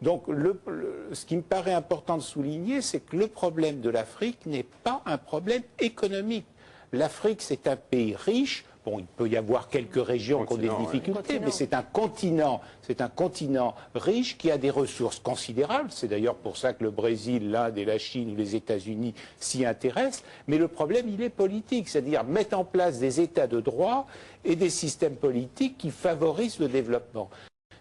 Donc ce qui me paraît important de souligner, c'est que le problème de l'Afrique n'est pas un problème économique. L'Afrique, c'est un pays riche. Bon, il peut y avoir quelques régions qui ont des difficultés, mais c'est un continent riche qui a des ressources considérables. C'est d'ailleurs pour ça que le Brésil, l'Inde et la Chine ou les États-Unis s'y intéressent. Mais le problème, il est politique, c'est-à-dire mettre en place des États de droit et des systèmes politiques qui favorisent le développement.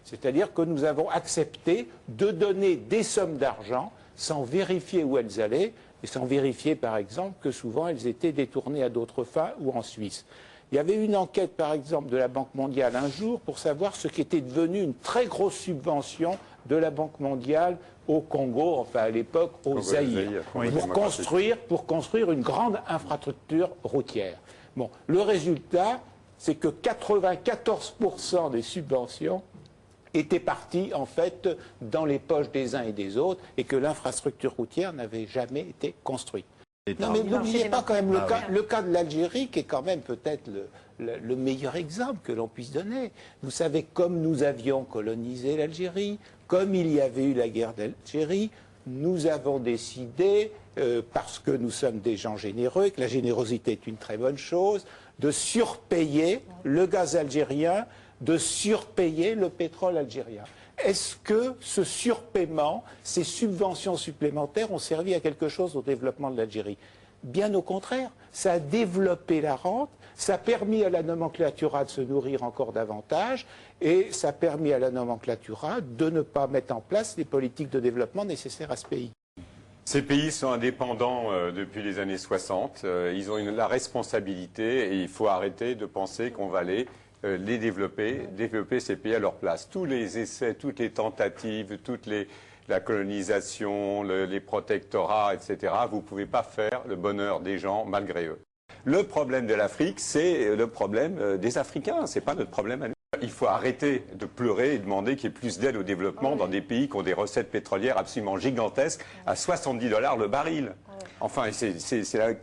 C'est-à-dire que nous avons accepté de donner des sommes d'argent sans vérifier où elles allaient et sans vérifier, par exemple, que souvent elles étaient détournées à d'autres fins ou en Suisse. Il y avait une enquête, par exemple, de la Banque mondiale un jour pour savoir ce qui était devenu une très grosse subvention de la Banque mondiale au Congo, enfin à l'époque au Zaïre, pour construire une grande infrastructure routière. Bon, le résultat, c'est que 94% des subventions étaient partis en fait dans les poches des uns et des autres et que l'infrastructure routière n'avait jamais été construite. Non mais n'oubliez pas quand même le cas de l'Algérie qui est quand même peut-être le meilleur exemple que l'on puisse donner. Vous savez, comme nous avions colonisé l'Algérie, comme il y avait eu la guerre d'Algérie, nous avons décidé, parce que nous sommes des gens généreux et que la générosité est une très bonne chose, de surpayer le gaz algérien, de surpayer le pétrole algérien. Est-ce que ce surpaiement, ces subventions supplémentaires ont servi à quelque chose au développement de l'Algérie? Bien au contraire, ça a développé la rente, ça a permis à la nomenclatura de se nourrir encore davantage et ça a permis à la nomenclatura de ne pas mettre en place les politiques de développement nécessaires à ce pays. Ces pays sont indépendants depuis les années 60, ils ont la responsabilité et il faut arrêter de penser qu'on va les développer ces pays à leur place. Tous les essais, toutes les tentatives, la colonisation, les protectorats, etc., vous ne pouvez pas faire le bonheur des gens malgré eux. Le problème de l'Afrique, c'est le problème des Africains, ce n'est pas notre problème à nous. Il faut arrêter de pleurer et demander qu'il y ait plus d'aide au développement dans des pays qui ont des recettes pétrolières absolument gigantesques à 70 $ le baril. Enfin, c'est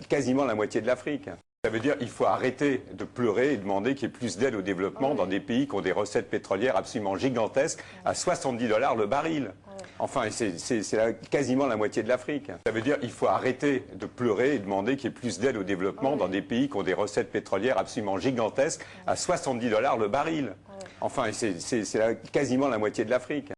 quasiment la moitié de l'Afrique. Ça veut dire qu'il faut arrêter de pleurer et demander qu'il y ait plus d'aide au développement dans des pays qui ont des recettes pétrolières absolument gigantesques à 70 $ le baril. Enfin, c'est quasiment la moitié de l'Afrique. Ça veut dire qu'il faut arrêter de pleurer et demander qu'il y ait plus d'aide au développement dans des pays qui ont des recettes pétrolières absolument gigantesques à 70 $ le baril. Enfin, c'est quasiment la moitié de l'Afrique.